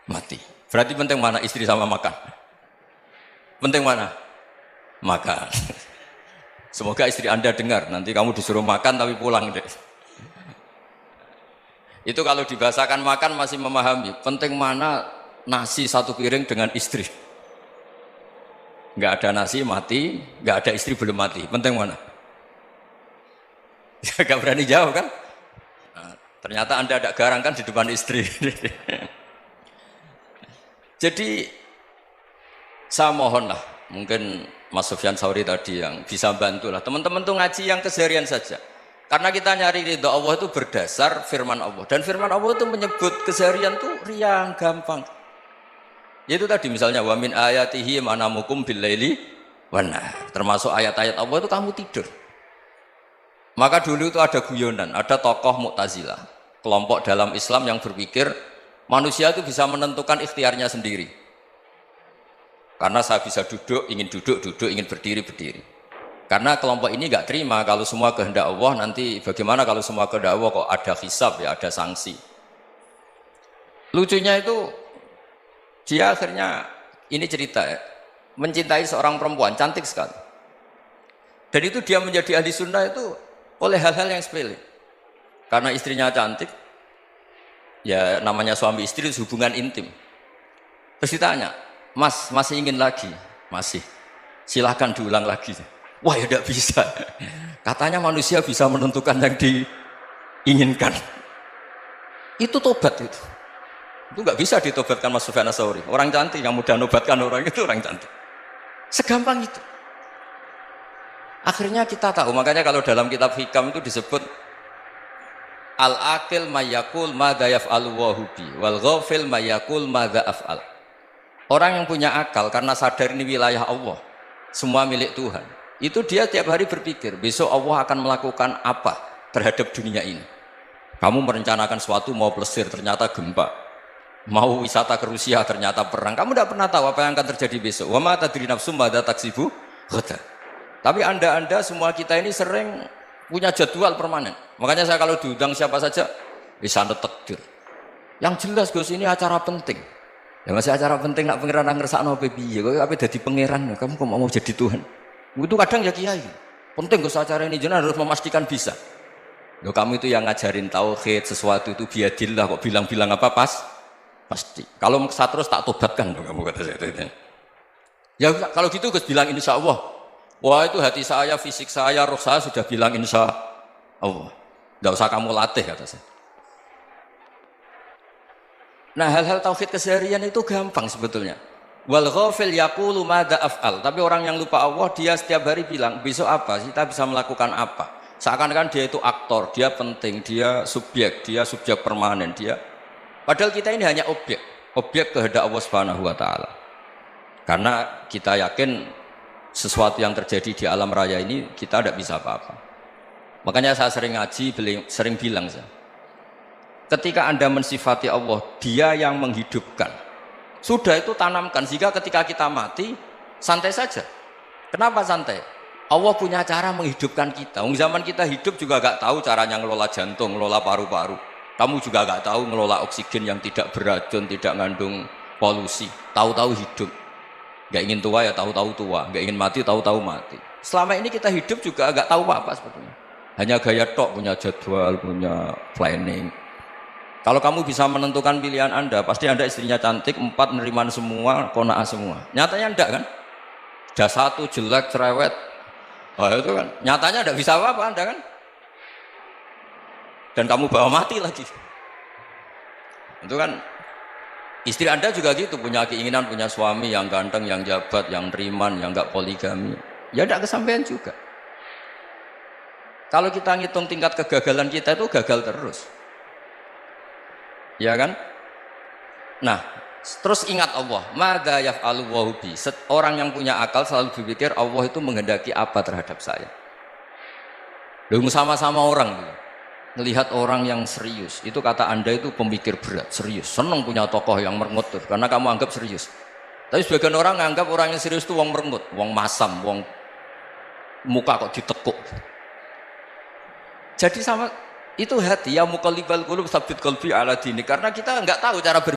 mati. Berarti penting mana istri sama makan? Penting mana? Makan. Semoga istri Anda dengar, nanti kamu disuruh makan tapi pulang deh. Itu kalau dibahasakan makan masih memahami. Penting mana nasi satu piring dengan istri. Nggak ada nasi mati, nggak ada istri belum mati. Penting mana? Gak berani jawab kan? Nah, ternyata Anda ada garang kan di depan istri. Jadi saya mohonlah, mungkin Mas Sufyan Sauri tadi yang bisa bantulah teman-teman tuh ngaji yang keseharian saja. Karena kita nyari ridha Allah itu berdasar firman Allah, dan firman Allah itu menyebut keseharian tuh riang gampang. Yaitu tadi misalnya wa min ayatihi manamukum bil laili wan nahar. Termasuk ayat-ayat Allah itu kamu tidur. Maka dulu itu ada guyonan, ada tokoh Mu'tazilah, kelompok dalam Islam yang berpikir manusia itu bisa menentukan ikhtiarnya sendiri. Karena saya bisa duduk, ingin berdiri, berdiri. Karena kelompok ini nggak terima kalau semua kehendak Allah, nanti bagaimana kalau semua kehendak Allah kok ada hisab ya, ada sanksi. Lucunya itu dia akhirnya, ini cerita ya, mencintai seorang perempuan cantik sekali. Dan itu dia menjadi ahli sunnah itu oleh hal-hal yang sepele. Karena istrinya cantik, ya namanya suami istri hubungan intim. Terus ditanya, Mas, masih ingin lagi? Masih. Silahkan diulang lagi. Wah ya tidak bisa. Katanya manusia bisa menentukan yang diinginkan. Itu tobat itu. Itu nggak bisa ditobatkan Mas Sufyan Ats-Tsauri. Orang cantik yang mudah nobatkan orang itu orang cantik. Segampang itu. Akhirnya kita tahu, makanya kalau dalam kitab Hikam itu disebut al-aqil mayyakul madza yaf'alu wa hubi wal ghafil mayyakul madza af'al. Orang yang punya akal karena sadar ini wilayah Allah, semua milik Tuhan, itu dia tiap hari berpikir besok Allah akan melakukan apa terhadap dunia ini. Kamu merencanakan sesuatu mau plesir ternyata gempa, mau wisata ke Rusia ternyata perang. Kamu tidak pernah tahu apa yang akan terjadi besok. Wa ma tadri nafsum madza taksibu ghadan. Tapi anda semua kita ini sering punya jadwal permanen. Makanya saya kalau diundang siapa saja bisa takdir. Yang jelas Gus ini acara penting. Ya masih acara penting nak pangeran ngersakno piye kok ape dadi pangeran, kamu kok mau jadi Tuhan. Itu kadang ya kiai. Penting Gus acara ini jenengan harus memastikan bisa. Loh kamu itu yang ngajarin tauhid, sesuatu itu biadillah kok bilang-bilang apa pasti. Kalau saya terus tak tobatkan loh kamu kata saya itu. Ya kalau gitu Gus bilang insya Allah. Wah itu hati saya, fisik saya, roh saya sudah bilang insya Allah. Nggak usah kamu latih kata saya. Nah hal-hal tauhid keseharian itu gampang sebetulnya. Wal ghafil yaqulu madza af'al. Tapi orang yang lupa Allah dia setiap hari bilang besok apa? Kita bisa melakukan apa? Seakan-akan dia itu aktor, dia penting, dia subjek permanen, dia. Padahal kita ini hanya objek kehendak Allah Subhanahu wa taala. Karena kita yakin sesuatu yang terjadi di alam raya ini kita tidak bisa apa-apa. Makanya saya sering ngaji, sering bilang saya, ketika Anda mensifati Allah, dia yang menghidupkan. Sudah itu tanamkan, sehingga ketika kita mati, santai saja. Kenapa santai? Allah punya cara menghidupkan kita. Zaman kita hidup juga gak tahu caranya ngelola jantung, ngelola paru-paru. Kamu juga gak tahu ngelola oksigen yang tidak beracun, tidak mengandung polusi. Tahu-tahu hidup. Gak ingin tua ya tahu-tahu tua, gak ingin mati tahu-tahu mati. Selama ini kita hidup juga gak tahu apa sebetulnya. Hanya gaya tok, punya jadwal, punya planning. Kalau kamu bisa menentukan pilihan Anda, pasti Anda istrinya cantik, 4 neriman semua, kona'ah semua. Nyatanya enggak kan? Sudah 1 jelek, cerewet. Oh itu kan, nyatanya enggak bisa apa-apa Anda kan? Dan kamu bawa mati lagi. Itu kan, istri Anda juga gitu, punya keinginan, punya suami yang ganteng, yang jabat, yang neriman, yang enggak poligami. Ya enggak kesampaian juga. Kalau kita ngitung tingkat kegagalan kita itu gagal terus. Ya kan? Nah, terus ingat Allah, madza yaf'alu wa hubi. Orang yang punya akal selalu berpikir Allah itu menghendaki apa terhadap saya. Lalu sama-sama orang melihat orang yang serius, itu kata Anda itu pemikir berat, serius, senang punya tokoh yang merengut karena kamu anggap serius. Tapi sebagian orang menganggap orang yang serius itu wong merengut, wong masam, wong muka kok ditekuk. Jadi sama itu hati ya muqallibal qulub tsabbit qalbi ala dini, karena kita enggak tahu cara